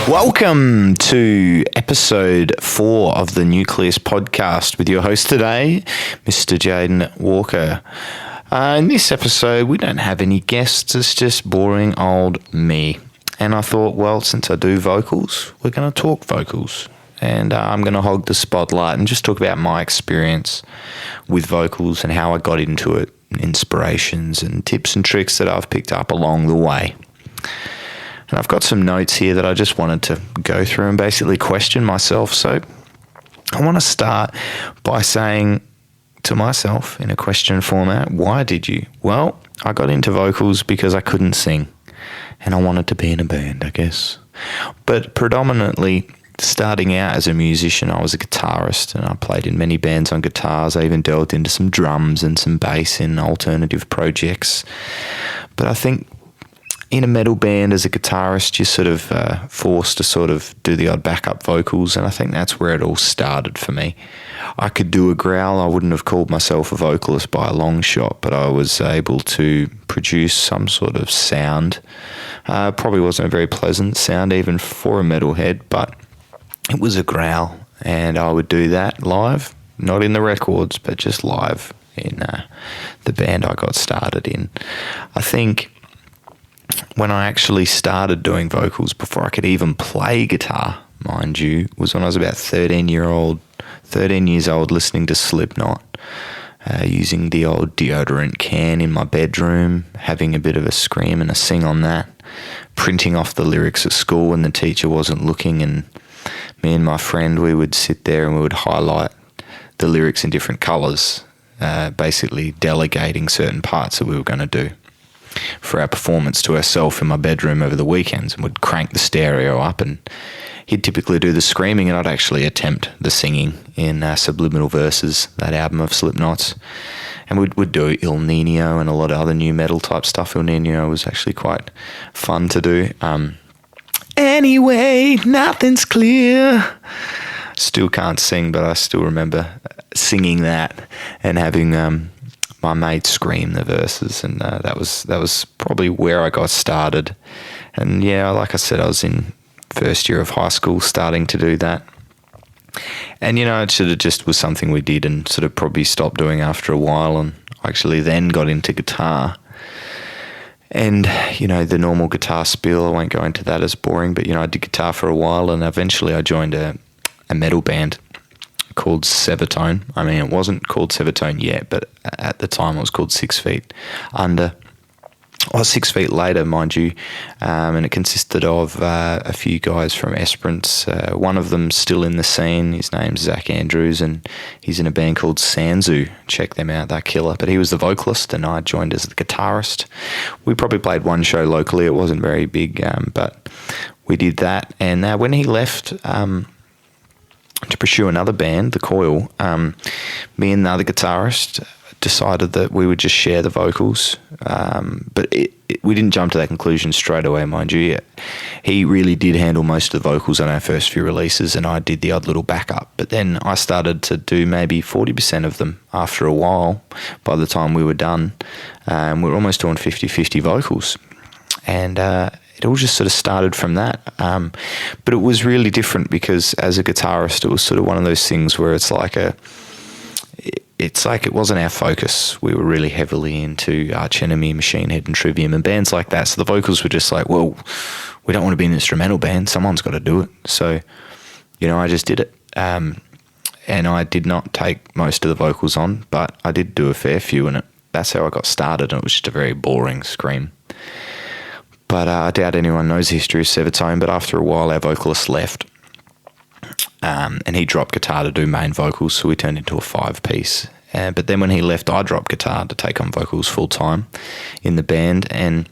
Welcome to episode 4 of the Nucleus podcast with your host today, Mr. Jayden Walker. In this episode, we don't have any guests, it's just boring old me. And I thought, well, since I do vocals, we're going to talk vocals. And I'm going to hog the spotlight and just talk about my experience with vocals and how I got into it, inspirations and tips and tricks that I've picked up along the way. And I've got some notes here that I just wanted to go through and basically question myself. So I want to start by saying to myself in a question format, why did you? Well, I got into vocals because I couldn't sing and I wanted to be in a band, I guess. But predominantly, starting out as a musician, I was a guitarist and I played in many bands on guitars. I even delved into some drums and some bass in alternative projects. But I think in a metal band as a guitarist, you're sort of forced to sort of do the odd backup vocals, and I think that's where it all started for me. I could do a growl. I wouldn't have called myself a vocalist by a long shot, but I was able to produce some sort of sound. Probably wasn't a very pleasant sound even for a metalhead, but it was a growl, and I would do that live, not in the records, but just live in the band I got started in. I think when I actually started doing vocals before I could even play guitar, mind you, was when I was about 13 years old, listening to Slipknot, using the old deodorant can in my bedroom, having a bit of a scream and a sing on that, printing off the lyrics at school when the teacher wasn't looking, and me and my friend, we would sit there and we would highlight the lyrics in different colours, basically delegating certain parts that we were going to do for our performance to ourselves in my bedroom over the weekends, and would crank the stereo up, and he'd typically do the screaming and I'd actually attempt the singing in Subliminal Verses, that album of Slipknot's. And we'd do Il Nino and a lot of other new metal type stuff. Il Nino was actually quite fun to do. Anyway, nothing's clear. Still can't sing, but I still remember singing that and having my mate scream the verses, and that was probably where I got started. And yeah, like I said, I was in first year of high school starting to do that. And you know, it sort of just was something we did and sort of probably stopped doing after a while, and actually then got into guitar. And, you know, the normal guitar spiel, I won't go into that as boring, but, you know, I did guitar for a while, and eventually I joined a metal band called Severtone. I mean, it wasn't called Severtone yet, but at the time it was called 6 Feet Under. Or 6 Feet Later, mind you, and it consisted of a few guys from Esperance. One of them still in the scene. His name's Zach Andrews, and he's in a band called Sanzu. Check them out, they're killer. But he was the vocalist, and I joined as the guitarist. We probably played one show locally. It wasn't very big, but we did that. And when he left to pursue another band, The Coil, me and the other guitarist decided that we would just share the vocals, but we didn't jump to that conclusion straight away, mind you. He really did handle most of the vocals on our first few releases, and I did the odd little backup. But then I started to do maybe 40% of them after a while. By the time we were done, we were almost doing 50-50 vocals, and it all just sort of started from that. But it was really different because as a guitarist, it was sort of one of those things where it's like it wasn't our focus. We were really heavily into Arch Enemy, Machine Head and Trivium and bands like that. So the vocals were just like, well, we don't want to be an instrumental band. Someone's got to do it. So, you know, I just did it. And I did not take most of the vocals on, but I did do a fair few, and that's how I got started. And it was just a very boring scream. But I doubt anyone knows the history of Severtone, but after a while our vocalist left. And he dropped guitar to do main vocals, so we turned into a 5-piece. But then when he left, I dropped guitar to take on vocals full-time in the band, and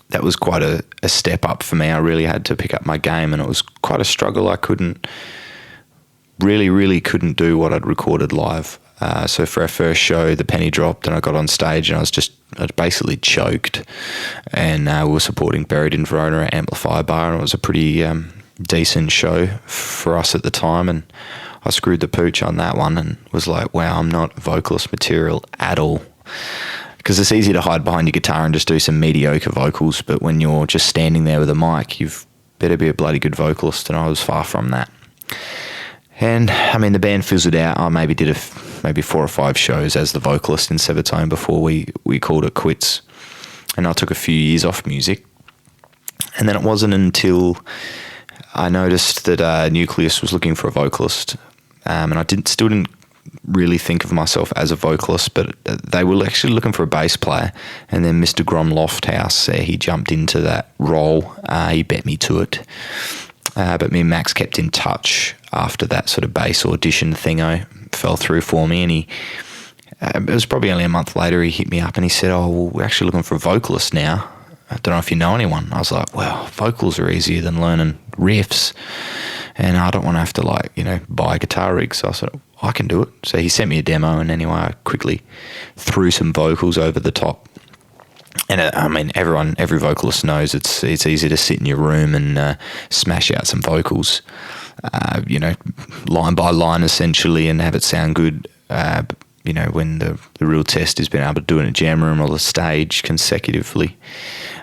that was quite a step up for me. I really had to pick up my game, and it was quite a struggle. I really couldn't do what I'd recorded live. So for our first show, the penny dropped and I got on stage and I basically choked. And we were supporting Buried in Verona at Amplifier Bar, and it was a pretty decent show for us at the time, and I screwed the pooch on that one and was like, wow, I'm not vocalist material at all. Because it's easy to hide behind your guitar and just do some mediocre vocals, but when you're just standing there with a mic, you've better be a bloody good vocalist, and I was far from that. And I mean, the band fizzled out. I maybe did maybe 4 or 5 shows as the vocalist in Severtone before we called it quits. And I took a few years off music. And then it wasn't until I noticed that Nucleus was looking for a vocalist, and I still didn't really think of myself as a vocalist, but they were actually looking for a bass player. And then Mr. Grom Lofthouse, he jumped into that role. He bet me to it. But me and Max kept in touch after that sort of bass audition thingo fell through for me. And it was probably only a month later, he hit me up and he said, "Oh, well, we're actually looking for a vocalist now. I don't know if you know anyone." I was like, well, vocals are easier than learning riffs, and I don't want to have to buy a guitar rig. So I said, I can do it. So he sent me a demo, and anyway, I quickly threw some vocals over the top. And I mean, every vocalist knows it's easy to sit in your room and smash out some vocals, line by line essentially, and have it sound good. When the real test is being able to do it in a jam room or the stage consecutively.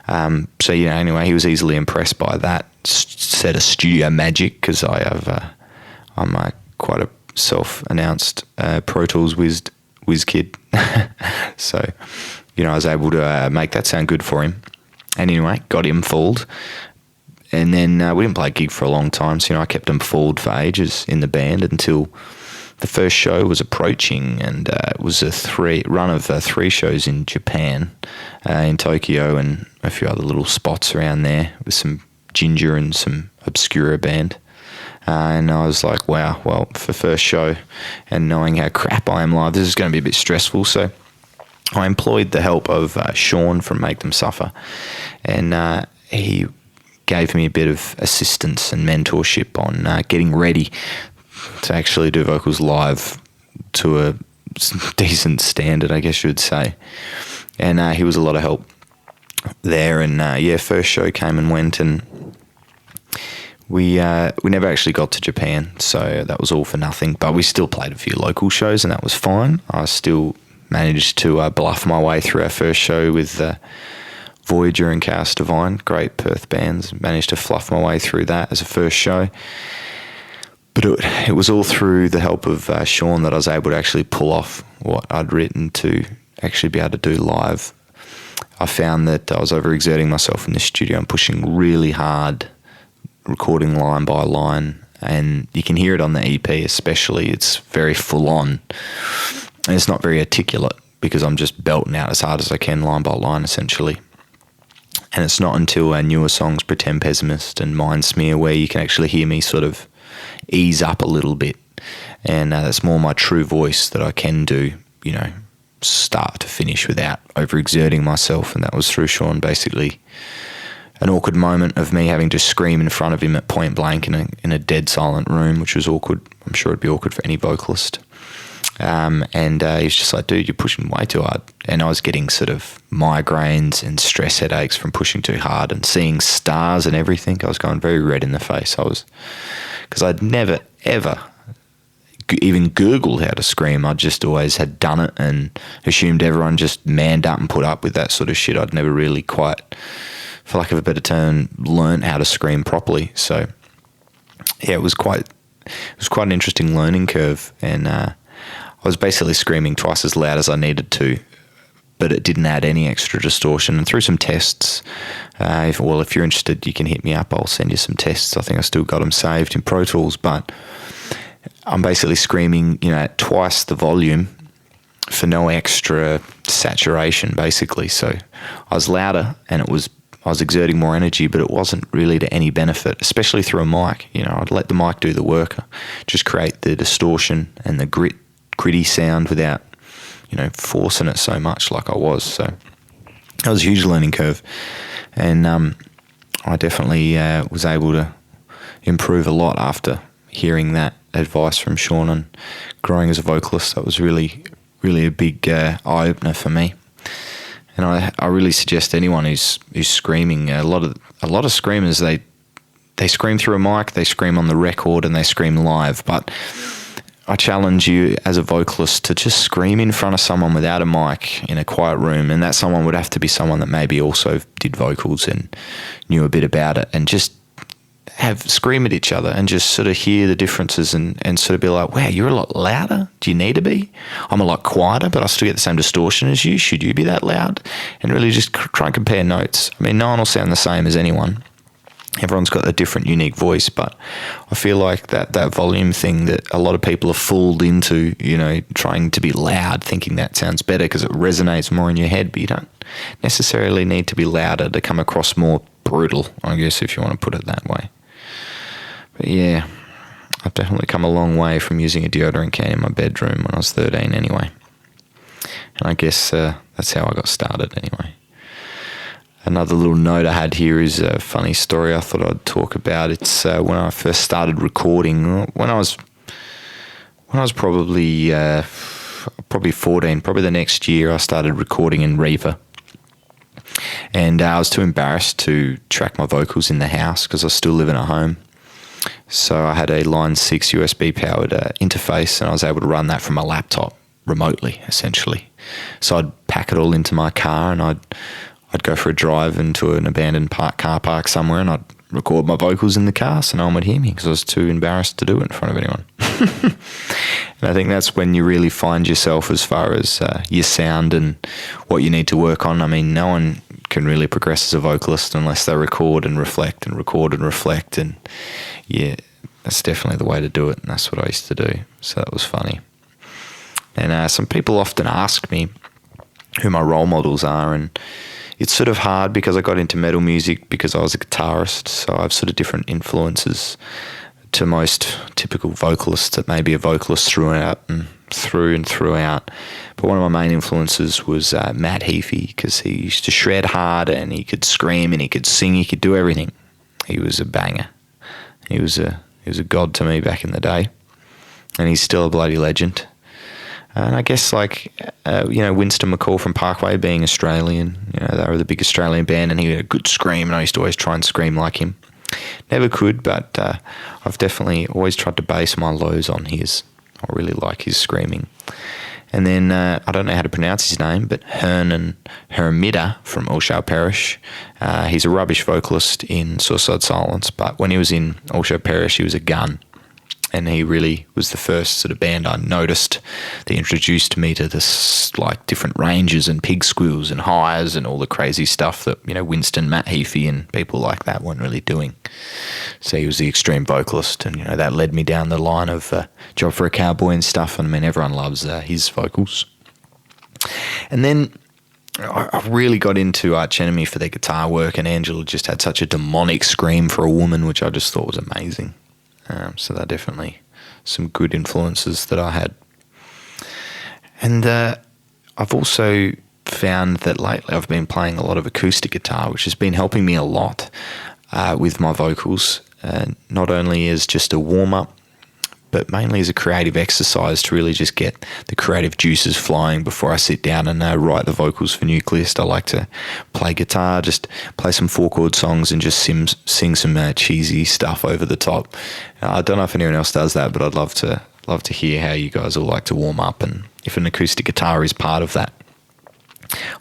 Anyway, he was easily impressed by that set of studio magic, because I'm quite a self-announced Pro Tools whiz kid. So, I was able to make that sound good for him. And anyway, got him fooled. And then we didn't play a gig for a long time, so I kept him fooled for ages in the band until the first show was approaching, and it was a run of 3 shows in Japan, in Tokyo, and a few other little spots around there with some Ginger and some Obscura band. And I was like, wow, well, for first show and knowing how crap I am live, this is going to be a bit stressful. So I employed the help of Sean from Make Them Suffer, and he gave me a bit of assistance and mentorship on getting ready to actually do vocals live to a decent standard, I guess you would say. And he was a lot of help there. And first show came and went, and we never actually got to Japan, so that was all for nothing. But we still played a few local shows, and that was fine. I still managed to bluff my way through our first show with Voyager and Chaos Divine, great Perth bands. Managed to fluff my way through that as a first show. But it was all through the help of Sean that I was able to actually pull off what I'd written to actually be able to do live. I found that I was overexerting myself in the studio and pushing really hard, recording line by line, and you can hear it on the EP especially. It's very full on, and it's not very articulate because I'm just belting out as hard as I can line by line essentially. And it's not until our newer songs, Pretend Pessimist and Mind Smear, where you can actually hear me sort of ease up a little bit, and that's more my true voice that I can do, start to finish without overexerting myself. And that was through Sean, basically an awkward moment of me having to scream in front of him at point blank in a dead silent room, which was awkward. I'm sure it'd be awkward for any vocalist. And he's just like, "Dude, you're pushing way too hard." And I was getting sort of migraines and stress headaches from pushing too hard and seeing stars and everything. I was going very red in the face. Because I'd never, ever even Googled how to scream. I just always had done it and assumed everyone just manned up and put up with that sort of shit. I'd never really quite, for lack of a better term, learnt how to scream properly. So, yeah, it was quite an interesting learning curve. And I was basically screaming twice as loud as I needed to, but it didn't add any extra distortion. And through some tests, if you're interested, you can hit me up. I'll send you some tests. I think I still got them saved in Pro Tools, but I'm basically screaming, at twice the volume for no extra saturation, basically. So I was louder, and I was exerting more energy, but it wasn't really to any benefit, especially through a mic. I'd let the mic do the work, just create the distortion and the gritty sound without forcing it so much like I was. So that was a huge learning curve, and I definitely was able to improve a lot after hearing that advice from Sean and growing as a vocalist. That was really, really a big eye-opener for me. And I really suggest anyone who's screaming, a lot of screamers, they scream through a mic, they scream on the record, and they scream live, but I challenge you as a vocalist to just scream in front of someone without a mic in a quiet room, and that someone would have to be someone that maybe also did vocals and knew a bit about it, and just have scream at each other and just sort of hear the differences and sort of be like, wow, you're a lot louder. Do you need to be? I'm a lot quieter, but I still get the same distortion as you. Should you be that loud? And really just try and compare notes. I mean, no one will sound the same as anyone. Everyone's got a different, unique voice, but I feel like that volume thing that a lot of people are fooled into, you know, trying to be loud, thinking that sounds better because it resonates more in your head, but you don't necessarily need to be louder to come across more brutal, I guess, if you want to put it that way. But yeah, I've definitely come a long way from using a deodorant can in my bedroom when I was 13 anyway. And I guess that's how I got started anyway. Another little note I had here is a funny story I thought I'd talk about. It's when I first started recording. When I was probably 14, probably the next year, I started recording in Reaver. And I was too embarrassed to track my vocals in the house because I was still living at home. So I had a Line 6 USB powered interface, and I was able to run that from my laptop remotely, essentially. So I'd pack it all into my car, and I'd go for a drive into an abandoned car park somewhere, and I'd record my vocals in the car so no one would hear me because I was too embarrassed to do it in front of anyone. And I think that's when you really find yourself as far as your sound and what you need to work on. I mean, no one can really progress as a vocalist unless they record and reflect and record and reflect. And yeah, that's definitely the way to do it. And that's what I used to do. So that was funny. And some people often ask me who my role models are, and it's sort of hard because I got into metal music because I was a guitarist, so I have sort of different influences to most typical vocalists that may be a vocalist throughout. But one of my main influences was Matt Heafy, because he used to shred hard and he could scream and he could sing, he could do everything. He was a banger. He was a god to me back in the day, and he's still a bloody legend. And I guess Winston McCall from Parkway being Australian, they were the big Australian band, and he had a good scream, and I used to always try and scream like him. Never could, but I've definitely always tried to base my lows on his. I really like his screaming. And then, I don't know how to pronounce his name, but Hernan Hermida from All Shall Perish. He's a rubbish vocalist in Suicide Silence, but when he was in All Shall Perish, he was a gun. And he really was the first sort of band I noticed that introduced me to this, like, different ranges and pig squeals and highs and all the crazy stuff that, Winston, Matt Heafy and people like that weren't really doing. So he was the extreme vocalist, and, that led me down the line of Job for a Cowboy and stuff. And I mean, everyone loves his vocals. And then I really got into Arch Enemy for their guitar work, and Angela just had such a demonic scream for a woman, which I just thought was amazing. So they're definitely some good influences that I had. And I've also found that lately I've been playing a lot of acoustic guitar, which has been helping me a lot with my vocals, not only as just a warm-up, but mainly as a creative exercise to really just get the creative juices flowing before I sit down and write the vocals for Nucleus. I like to play guitar, just play some 4-chord songs and just sing some cheesy stuff over the top. I don't know if anyone else does that, but I'd love to hear how you guys all like to warm up, and if an acoustic guitar is part of that.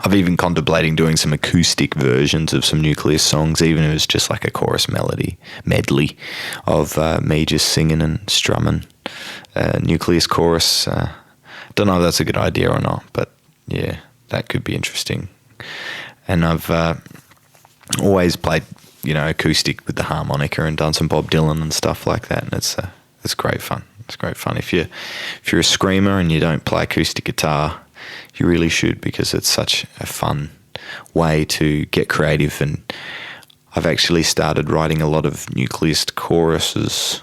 I've even contemplating doing some acoustic versions of some Nucleus songs, even if it's just like a chorus medley of me just singing and strumming Nucleus chorus. Don't know if that's a good idea or not, but yeah, that could be interesting. And I've always played, acoustic with the harmonica and done some Bob Dylan and stuff like that, and it's great fun. It's great fun. If you're a screamer and you don't play acoustic guitar, you really should, because it's such a fun way to get creative. And I've actually started writing a lot of Nucleus choruses.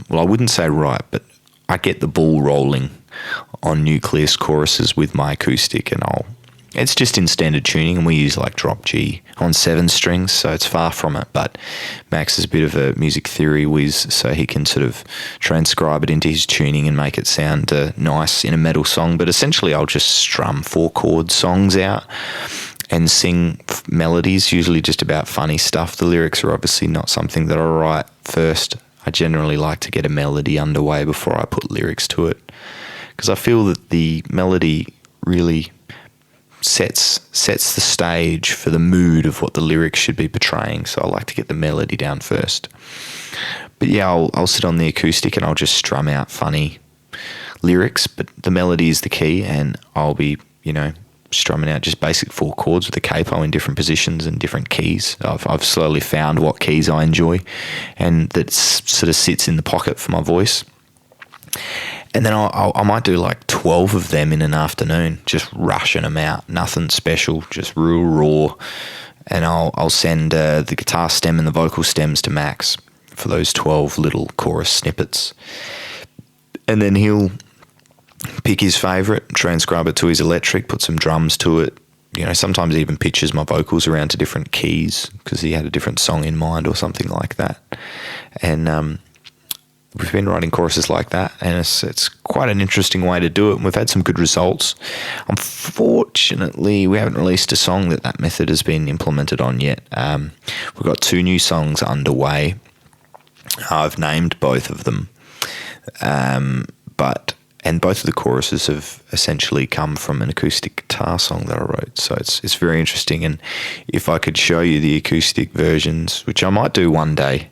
Well, I wouldn't say write, but I get the ball rolling on Nucleus choruses with my acoustic, and it's just in standard tuning, and we use like drop G on 7 strings, so it's far from it. But Max is a bit of a music theory whiz, so he can sort of transcribe it into his tuning and make it sound nice in a metal song. But essentially I'll just strum 4-chord songs out and sing melodies, usually just about funny stuff. The lyrics are obviously not something that I write first. I generally like to get a melody underway before I put lyrics to it, because I feel that the melody really sets the stage for the mood of what the lyrics should be portraying. So I like to get the melody down first. But yeah, I'll sit on the acoustic and I'll just strum out funny lyrics, but the melody is the key, and I'll be, strumming out just basic 4 chords with a capo in different positions and different keys. I've slowly found what keys I enjoy, and that sort of sits in the pocket for my voice. And then I might do like 12 of them in an afternoon, just rushing them out. Nothing special, just real raw. And I'll send the guitar stem and the vocal stems to Max for those 12 little chorus snippets. And then he'll pick his favourite, transcribe it to his electric, put some drums to it. Sometimes he even pitches my vocals around to different keys because he had a different song in mind or something like that. And we've been writing choruses like that, and it's quite an interesting way to do it, and we've had some good results. Unfortunately, we haven't released a song that method has been implemented on yet. We've got 2 new songs underway. I've named both of them, and both of the choruses have essentially come from an acoustic guitar song that I wrote. So it's very interesting, and if I could show you the acoustic versions, which I might do one day,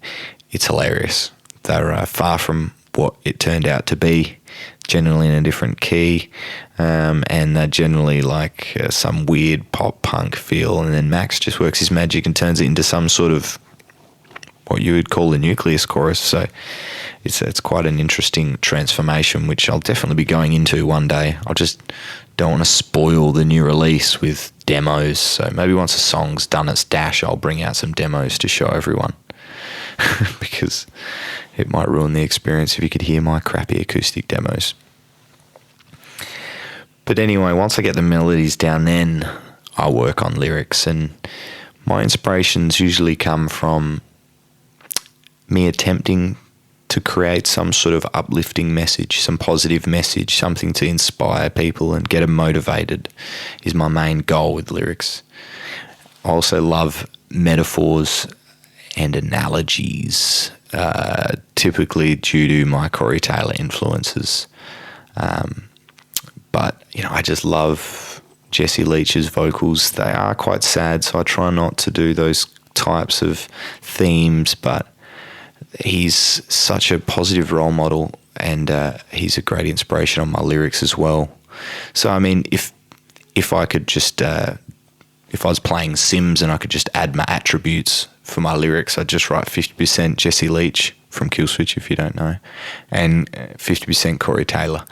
it's hilarious. They're far from what it turned out to be, generally in a different key, and they're generally like some weird pop punk feel, and then Max just works his magic and turns it into some sort of what you would call a nucleus chorus. So it's quite an interesting transformation, which I'll definitely be going into one day. I just don't want to spoil the new release with demos, so maybe once a song's done its dash, I'll bring out some demos to show everyone because it might ruin the experience if you could hear my crappy acoustic demos. But anyway, once I get the melodies down, then I'll work on lyrics, and my inspirations usually come from me attempting to create some sort of uplifting message, some positive message, something to inspire people and get them motivated is my main goal with lyrics. I also love metaphors and analogies, typically due to my Corey Taylor influences. But, I just love Jesse Leach's vocals. They are quite sad, so I try not to do those types of themes, but he's such a positive role model, and he's a great inspiration on my lyrics as well. So, I mean, if I could just, if I was playing Sims and I could just add my attributes for my lyrics, I'd just write 50% Jesse Leach from Killswitch, if you don't know, and 50% Corey Taylor.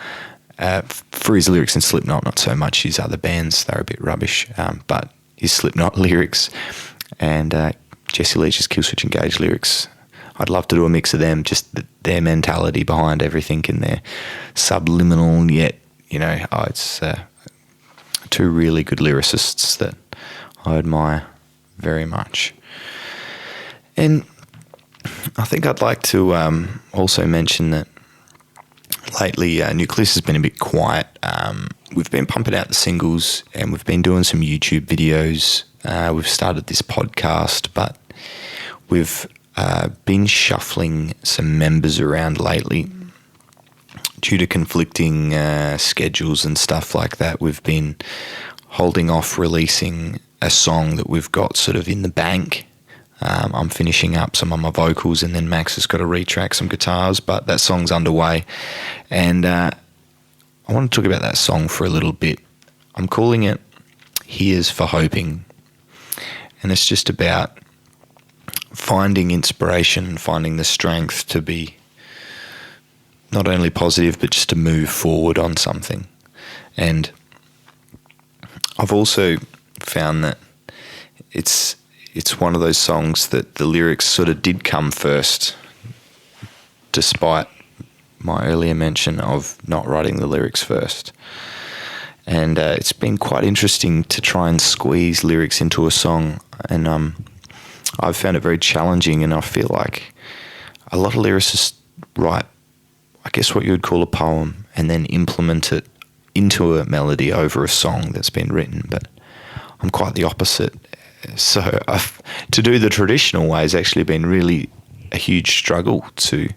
For his lyrics in Slipknot, not so much his other bands, they're a bit rubbish, but his Slipknot lyrics and Jesse Leach's Killswitch Engage lyrics, I'd love to do a mix of them, just their mentality behind everything and their subliminal yet, it's 2 really good lyricists that I admire very much. And I think I'd like to also mention that lately Nucleus has been a bit quiet. We've been pumping out the singles and we've been doing some YouTube videos. We've started this podcast, but we've been shuffling some members around lately due to conflicting schedules and stuff like that. We've been holding off releasing a song that we've got sort of in the bank. I'm finishing up some of my vocals, and then Max has got to retrack some guitars, but that song's underway. And I want to talk about that song for a little bit. I'm calling it Here's for Hoping. And it's just about finding inspiration, finding the strength to be not only positive, but just to move forward on something. And I've also found that it's one of those songs that the lyrics sort of did come first, despite my earlier mention of not writing the lyrics first. And it's been quite interesting to try and squeeze lyrics into a song, and I've found it very challenging, and I feel like a lot of lyricists write, I guess, what you would call a poem and then implement it into a melody over a song that's been written, but I'm quite the opposite. So to do the traditional way has actually been really a huge struggle to,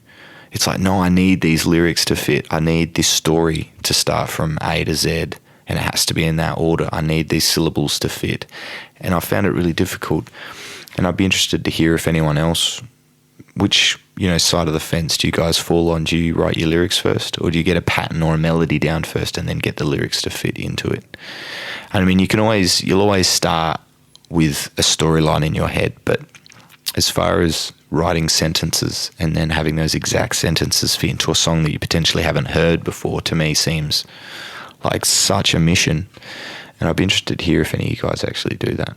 it's like, no, I need these lyrics to fit. I need this story to start from A to Z and it has to be in that order. I need these syllables to fit. And I found it really difficult. And I'd be interested to hear if anyone else, which, side of the fence do you guys fall on? Do you write your lyrics first, or do you get a pattern or a melody down first and then get the lyrics to fit into it? And I mean, you'll always start with a storyline in your head, but as far as writing sentences and then having those exact sentences fit into a song that you potentially haven't heard before, to me seems like such a mission. And I'd be interested to hear if any of you guys actually do that.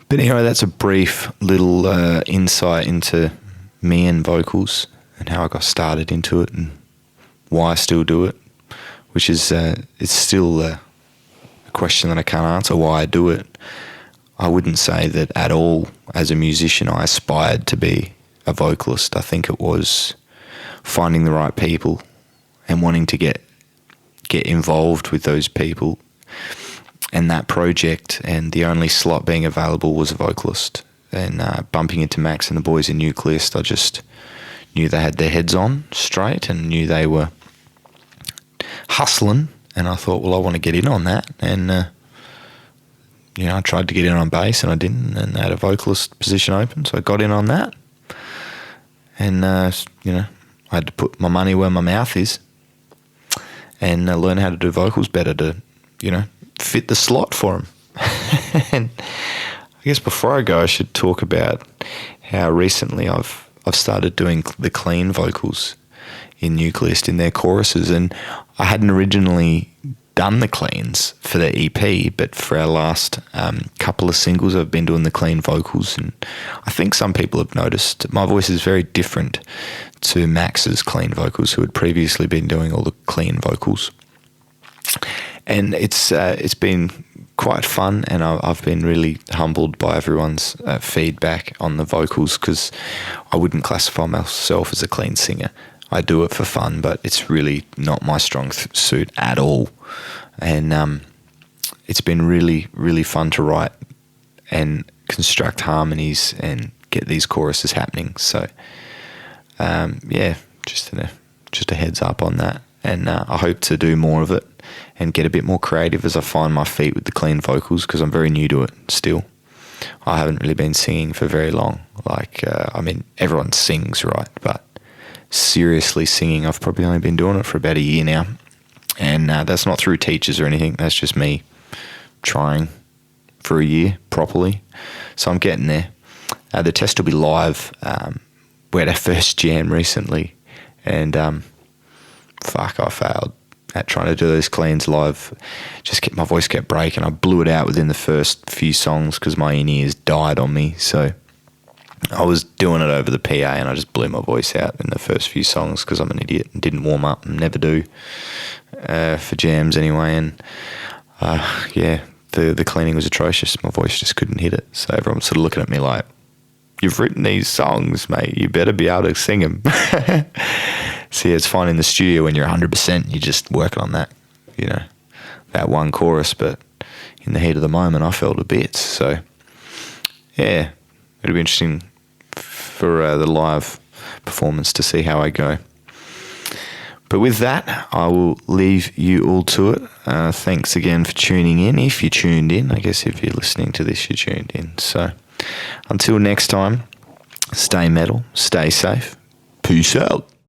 But anyway, that's a brief little insight into me and vocals and how I got started into it and why I still do it, which is it's still a question that I can't answer, why I do it. I wouldn't say that at all as a musician I aspired to be a vocalist. I think it was finding the right people and wanting to get involved with those people and that project, and the only slot being available was a vocalist. And bumping into Max and the boys in Nucleus, I just knew they had their heads on straight and knew they were hustling, and I thought, well, I want to get in on that. And I tried to get in on bass and I didn't, and they had a vocalist position open, so I got in on that. And I had to put my money where my mouth is and learn how to do vocals better to fit the slot for them. And I guess before I go, I should talk about how recently I've started doing the clean vocals in Nucleus in their choruses, and I hadn't originally done the cleans for the EP, but for our last couple of singles I've been doing the clean vocals, and I think some people have noticed my voice is very different to Max's clean vocals, who had previously been doing all the clean vocals. And it's been quite fun, and I've been really humbled by everyone's feedback on the vocals, because I wouldn't classify myself as a clean singer. I do it for fun, but it's really not my strong suit at all. And it's been really, really fun to write and construct harmonies and get these choruses happening. So, just a heads up on that. And I hope to do more of it and get a bit more creative as I find my feet with the clean vocals, because I'm very new to it still. I haven't really been singing for very long. Everyone sings, right? But seriously singing, I've probably only been doing it for about a year now. And that's not through teachers or anything. That's just me trying for a year properly. So I'm getting there. The test will be live. We had our first jam recently, and I failed at trying to do those cleans live. My voice kept breaking. I blew it out within the first few songs because my in-ears died on me. So I was doing it over the PA, and I just blew my voice out in the first few songs because I'm an idiot and didn't warm up and never do for jams anyway. And the cleaning was atrocious. My voice just couldn't hit it. So everyone's sort of looking at me like, "You've written these songs, mate. You better be able to sing them." So yeah, it's fine in the studio when you're 100%. You're just working on that, that one chorus. But in the heat of the moment, I felt a bit. So yeah, it'll be interesting for the live performance to see how I go. But with that, I will leave you all to it. Thanks again for tuning in. If you tuned in, I guess if you're listening to this, you tuned in. So until next time, stay metal, stay safe. Peace out.